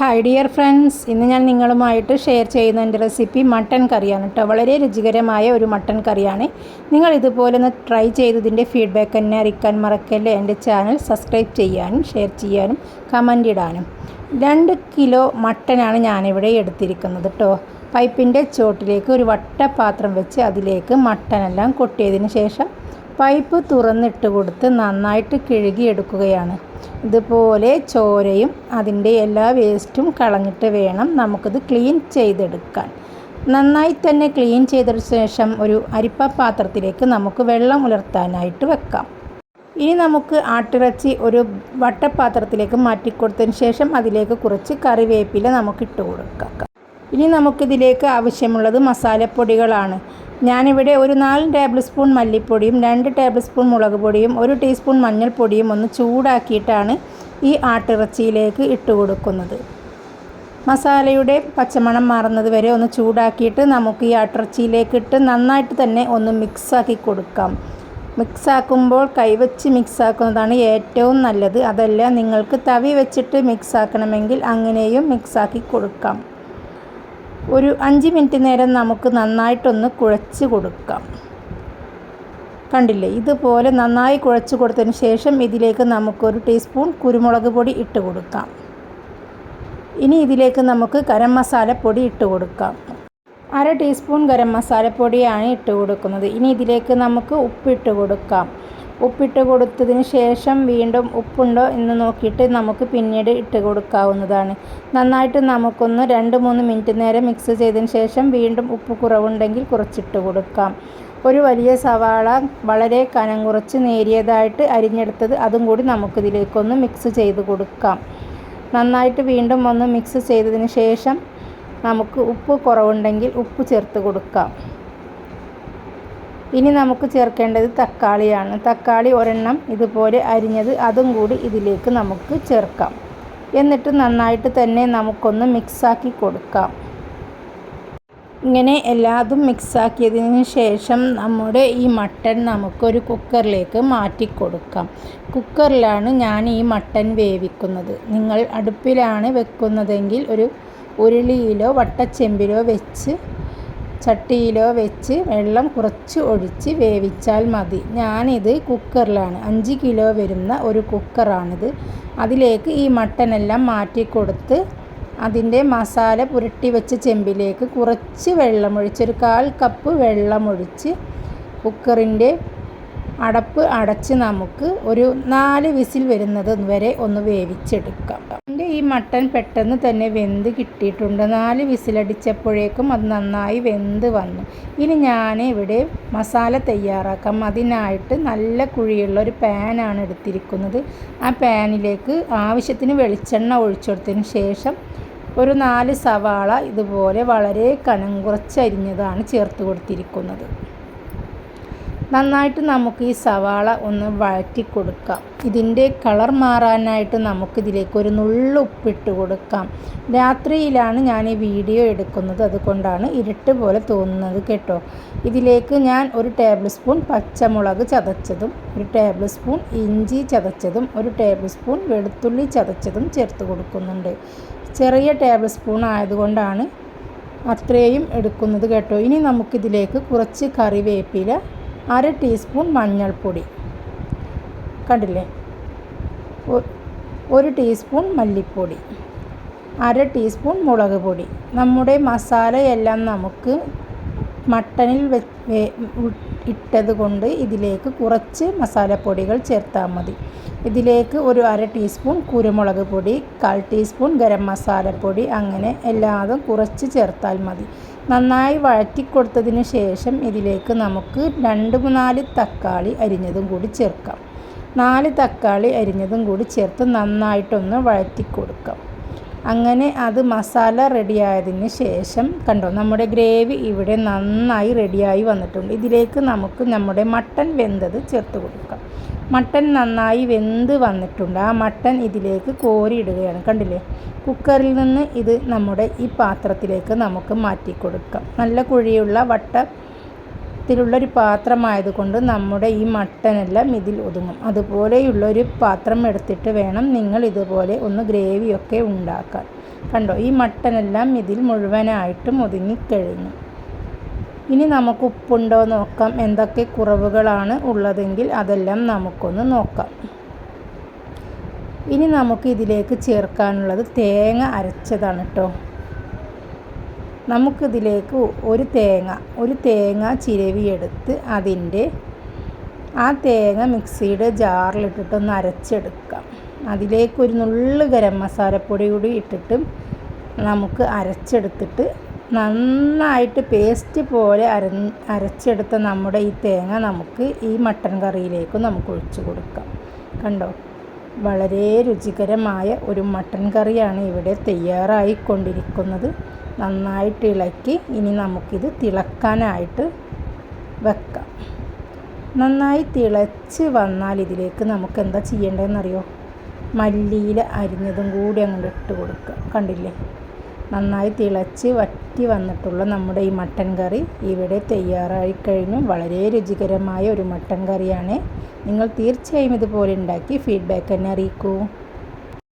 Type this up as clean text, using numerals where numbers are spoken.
Hi dear friends, ഇന്ന് ഞാൻ നിങ്ങളുമായിട്ട് ഷെയർ ചെയ്യുന്ന എൻ്റെ റെസിപ്പി മട്ടൻ കറിയാണ് കേട്ടോ. വളരെ രുചികരമായ ഒരു മട്ടൻ കറിയാണ്. നിങ്ങൾ ഇതുപോലെ ഒന്ന് ട്രൈ ചെയ്തതിൻ്റെ ഫീഡ്ബാക്ക് എന്നെ അറിയിക്കാൻ മറക്കല്ലേ. എൻ്റെ ചാനൽ സബ്സ്ക്രൈബ് ചെയ്യാനും ഷെയർ ചെയ്യാനും കമൻ്റ് ഇടാനും. 2 കിലോ മട്ടനാണ് ഞാനിവിടെ എടുത്തിരിക്കുന്നത് കേട്ടോ. പൈപ്പിൻ്റെ ചോട്ടിലേക്ക് ഒരു വട്ടപാത്രം വെച്ച് അതിലേക്ക് മട്ടനെല്ലാം കൊട്ടിയതിന് ശേഷം പൈപ്പ് തുറന്നിട്ട് കൊടുത്ത് നന്നായിട്ട് കഴുകിയെടുക്കുകയാണ്. ഇതുപോലെ ചോരയും അതിൻ്റെ എല്ലാ വേസ്റ്റും കളഞ്ഞിട്ട് വേണം നമുക്കിത് ക്ലീൻ ചെയ്തെടുക്കാൻ. നന്നായി തന്നെ ക്ലീൻ ചെയ്തതിന് ശേഷം ഒരു അരിപ്പ പാത്രത്തിലേക്ക് നമുക്ക് വെള്ളം ഉലർത്താനായിട്ട് വെക്കാം. ഇനി നമുക്ക് ആട്ടിറച്ചി ഒരു വട്ടപാത്രത്തിലേക്ക് മാറ്റിക്കൊടുത്തതിന് ശേഷം അതിലേക്ക് കുറച്ച് കറിവേപ്പില നമുക്ക് ഇട്ട് കൊടുക്കാം. ഇനി നമുക്കിതിലേക്ക് ആവശ്യമുള്ളത് മസാലപ്പൊടികളാണ്. ഞാനിവിടെ ഒരു 4 ടേബിൾ സ്പൂൺ മല്ലിപ്പൊടിയും 2 ടേബിൾ സ്പൂൺ മുളക് പൊടിയും 1 ടീസ്പൂൺ മഞ്ഞൾപ്പൊടിയും ഒന്ന് ചൂടാക്കിയിട്ടാണ് ഈ ആട്ടിറച്ചിയിലേക്ക് ഇട്ട് കൊടുക്കുന്നത്. മസാലയുടെ പച്ചമണം മാറുന്നത് വരെ ഒന്ന് ചൂടാക്കിയിട്ട് നമുക്ക് ഈ ആട്ടിറച്ചിയിലേക്ക് ഇട്ട് നന്നായിട്ട് തന്നെ ഒന്ന് മിക്സാക്കി കൊടുക്കാം. മിക്സാക്കുമ്പോൾ കൈവച്ച് മിക്സാക്കുന്നതാണ് ഏറ്റവും നല്ലത്. അതല്ല നിങ്ങൾക്ക് തവി വെച്ചിട്ട് മിക്സാക്കണമെങ്കിൽ അങ്ങനെയും മിക്സാക്കി കൊടുക്കാം. ഒരു 5 മിനിറ്റ് നേരം നമുക്ക് നന്നായിട്ടൊന്ന് കുഴച്ച് കൊടുക്കാം. കണ്ടില്ലേ, ഇതുപോലെ നന്നായി കുഴച്ച് കൊടുത്തതിന് ശേഷം ഇതിലേക്ക് നമുക്കൊരു ടീസ്പൂൺ കുരുമുളക് പൊടി ഇട്ട് കൊടുക്കാം. ഇനി ഇതിലേക്ക് നമുക്ക് ഗരം മസാലപ്പൊടി ഇട്ട് കൊടുക്കാം. 1/2 ടീസ്പൂൺ ഗരം മസാലപ്പൊടിയാണ് ഇട്ട് കൊടുക്കുന്നത്. ഇനി ഇതിലേക്ക് നമുക്ക് ഉപ്പിട്ട് കൊടുക്കാം. ഉപ്പിട്ട് കൊടുത്തതിന് ശേഷം വീണ്ടും ഉപ്പുണ്ടോ എന്ന് നോക്കിയിട്ട് നമുക്ക് പിന്നീട് ഇട്ട് കൊടുക്കാവുന്നതാണ്. നന്നായിട്ട് നമുക്കൊന്ന് 2-3 മിനിറ്റ് നേരം മിക്സ് ചെയ്തതിന് ശേഷം വീണ്ടും ഉപ്പ് കുറവുണ്ടെങ്കിൽ കുറച്ചിട്ട് കൊടുക്കാം. ഒരു വലിയ സവാള വളരെ കനം കുറച്ച് നേരിയതായിട്ട് അരിഞ്ഞെടുത്തത് അതും കൂടി നമുക്കിതിലേക്കൊന്ന് മിക്സ് ചെയ്ത് കൊടുക്കാം. നന്നായിട്ട് വീണ്ടും ഒന്ന് മിക്സ് ചെയ്തതിന് ശേഷം നമുക്ക് ഉപ്പ് കുറവുണ്ടെങ്കിൽ ഉപ്പ് ചേർത്ത് കൊടുക്കാം. ഇനി നമുക്ക് ചേർക്കേണ്ടത് തക്കാളിയാണ്. തക്കാളി ഒരെണ്ണം ഇതുപോലെ അരിഞ്ഞത് അതും കൂടി ഇതിലേക്ക് നമുക്ക് ചേർക്കാം. എന്നിട്ട് നന്നായിട്ട് തന്നെ നമുക്കൊന്ന് മിക്സാക്കി കൊടുക്കാം. ഇങ്ങനെ എല്ലാതും മിക്സാക്കിയതിന് ശേഷം നമ്മുടെ ഈ മട്ടൻ നമുക്കൊരു കുക്കറിലേക്ക് മാറ്റി കൊടുക്കാം. കുക്കറിലാണ് ഞാൻ ഈ മട്ടൻ വേവിക്കുന്നത്. നിങ്ങൾ അടുപ്പിലാണ് വെക്കുന്നതെങ്കിൽ ഒരു ഉരുളിയിലോ വട്ടച്ചെമ്പിലോ വെച്ച് ചട്ടിയിലോ വെച്ച് വെള്ളം കുറച്ച് ഒഴിച്ച് വേവിച്ചാൽ മതി. ഞാനിത് കുക്കറിലാണ്, 5 കിലോ വരുന്ന ഒരു കുക്കറാണിത്. അതിലേക്ക് ഈ മട്ടനെല്ലാം മാറ്റിക്കൊടുത്ത് അതിൻ്റെ മസാല പുരട്ടി വെച്ച ചെമ്പിലേക്ക് കുറച്ച് വെള്ളമൊഴിച്ച് ഒരു 1/4 കപ്പ് വെള്ളമൊഴിച്ച് കുക്കറിൻ്റെ അടപ്പ് അടച്ച് നമുക്ക് ഒരു 4 വിസിൽ വരുന്നത് വരെ ഒന്ന് വേവിച്ചെടുക്കാം. എൻ്റെ ഈ മട്ടൻ പെട്ടെന്ന് തന്നെ വെന്ത് കിട്ടിയിട്ടുണ്ട്. 4 വിസിലടിച്ചപ്പോഴേക്കും അത് നന്നായി വെന്ത് വന്നു. ഇനി ഞാൻ ഇവിടെ മസാല തയ്യാറാക്കാം. അതിനായിട്ട് നല്ല കുഴിയുള്ള ഒരു പാനാണ് എടുത്തിരിക്കുന്നത്. ആ പാനിലേക്ക് ആവശ്യത്തിന് വെളിച്ചെണ്ണ ഒഴിച്ചെടുത്തതിന് ശേഷം ഒരു 4 സവാള ഇതുപോലെ വളരെ കനം കുറച്ചരിഞ്ഞതാണ് ചേർത്ത് കൊടുത്തിരിക്കുന്നത്. നന്നായിട്ട് നമുക്ക് ഈ സവാള ഒന്ന് വഴറ്റി കൊടുക്കാം. ഇതിൻ്റെ കളർ മാറാനായിട്ട് നമുക്കിതിലേക്ക് ഒരു നുള്ള് ഉപ്പിട്ട് കൊടുക്കാം. രാത്രിയിലാണ് ഞാൻ ഈ വീഡിയോ എടുക്കുന്നത്, അതുകൊണ്ടാണ് ഇരുട്ട് പോലെ തോന്നുന്നത് കേട്ടോ. ഇതിലേക്ക് ഞാൻ 1 ടേബിൾ സ്പൂൺ പച്ചമുളക് ചതച്ചതും 1 ടേബിൾ സ്പൂൺ ഇഞ്ചി ചതച്ചതും 1 ടേബിൾ സ്പൂൺ വെളുത്തുള്ളി ചതച്ചതും ചേർത്ത് കൊടുക്കുന്നുണ്ട്. ചെറിയ ടേബിൾ സ്പൂൺ ആയതുകൊണ്ടാണ് അത്രയും എടുക്കുന്നത് കേട്ടോ. ഇനി നമുക്കിതിലേക്ക് കുറച്ച് കറിവേപ്പില, 1/2 ടീസ്പൂൺ മഞ്ഞൾപ്പൊടി, കണ്ടില്ലേ, 1 ടീസ്പൂൺ മല്ലിപ്പൊടി, 1/2 ടീസ്പൂൺ മുളക് പൊടി. നമ്മുടെ മസാലയെല്ലാം നമുക്ക് മട്ടനിൽ ഇട്ടത് കൊണ്ട് ഇതിലേക്ക് കുറച്ച് മസാലപ്പൊടികൾ ചേർത്താൽ മതി. ഇതിലേക്ക് ഒരു 1/2 ടീസ്പൂൺ കുരുമുളക് പൊടി, 1/4 ടീസ്പൂൺ ഗരം മസാലപ്പൊടി, അങ്ങനെ എല്ലാതും കുറച്ച് ചേർത്താൽ മതി. നന്നായി വഴറ്റിക്കൊടുത്തതിന് ശേഷം ഇതിലേക്ക് നമുക്ക് 2-4 തക്കാളി അരിഞ്ഞതും കൂടി ചേർക്കാം. 4 തക്കാളി അരിഞ്ഞതും കൂടി ചേർത്ത് നന്നായിട്ടൊന്ന് വഴറ്റിക്കൊടുക്കാം. അങ്ങനെ അത് മസാല റെഡിയായതിന് ശേഷം കണ്ടോ, നമ്മുടെ ഗ്രേവി ഇവിടെ നന്നായി റെഡിയായി വന്നിട്ടുണ്ട്. ഇതിലേക്ക് നമുക്ക് നമ്മുടെ മട്ടൻ വെന്തത് ചേർത്ത് കൊടുക്കാം. മട്ടൻ നന്നായി വെന്ത് വന്നിട്ടുണ്ട്. ആ മട്ടൻ ഇതിലേക്ക് കോരിയിടുകയാണ്. കണ്ടില്ലേ, കുക്കറിൽ നിന്ന് ഇത് നമ്മുടെ ഈ പാത്രത്തിലേക്ക് നമുക്ക് മാറ്റി കൊടുക്കാം. നല്ല കുഴിയുള്ള നീളത്തിലുള്ളൊരു പാത്രമായതുകൊണ്ട് നമ്മുടെ ഈ മട്ടനെല്ലാം ഇതിൽ ഒതുങ്ങും. അതുപോലെയുള്ളൊരു പാത്രം എടുത്തിട്ട് വേണം നിങ്ങൾ ഇതുപോലെ ഒന്ന് ഗ്രേവിയൊക്കെ ഉണ്ടാക്കാൻ. കണ്ടോ, ഈ മട്ടനെല്ലാം ഇതിൽ മുഴുവനായിട്ടും ഒതുങ്ങിക്കഴിഞ്ഞു. ഇനി നമുക്ക് ഉപ്പുണ്ടോ നോക്കാം. എന്തൊക്കെ കുറവുകളാണ് ഉള്ളതെങ്കിൽ അതെല്ലാം നമുക്കൊന്ന് നോക്കാം. ഇനി നമുക്ക് ഇതിലേക്ക് ചേർക്കാനുള്ളത് തേങ്ങ അരച്ചതാണ് കേട്ടോ. നമുക്കിതിലേക്ക് ഒരു തേങ്ങ ചിരവിയെടുത്ത് ആ തേങ്ങ മിക്സിയുടെ ജാറിലിട്ടിട്ടൊന്ന് അരച്ചെടുക്കാം. അതിലേക്ക് ഒരു നുള്ളു ഗരം മസാലപ്പൊടി കൂടി ഇട്ടിട്ട് നമുക്ക് അരച്ചെടുത്തിട്ട് നന്നായിട്ട് പേസ്റ്റ് പോലെ അരച്ചെടുത്ത നമ്മുടെ ഈ തേങ്ങ നമുക്ക് ഈ മട്ടൻ കറിയിലേക്ക് നമുക്ക് ഒഴിച്ചു കൊടുക്കാം. കണ്ടോ, വളരെ രുചികരമായ ഒരു മട്ടൻ കറിയാണ് ഇവിടെ തയ്യാറായിക്കൊണ്ടിരിക്കുന്നത്. നന്നായിട്ട് ഇളക്കി ഇനി നമുക്കിത് തിളക്കാനായിട്ട് വെക്കാം. നന്നായി തിളച്ച് വന്നാൽ ഇതിലേക്ക് നമുക്ക് എന്താ ചെയ്യേണ്ടതെന്നറിയോ? മല്ലിയില അരിഞ്ഞതും കൂടി അങ്ങോട്ട് ഇട്ട് കൊടുക്കുക. കണ്ടില്ലേ, നന്നായി തിളച്ച് വറ്റി വന്നിട്ടുള്ള നമ്മുടെ ഈ മട്ടൻ കറി ഇവിടെ തയ്യാറായി കഴിഞ്ഞു. വളരെ രുചികരമായ ഒരു മട്ടൻ കറിയാണ്. നിങ്ങൾ തീർച്ചയായും ഇതുപോലെ ഉണ്ടാക്കി ഫീഡ്ബാക്ക് എന്നെ അറിയിക്കൂ.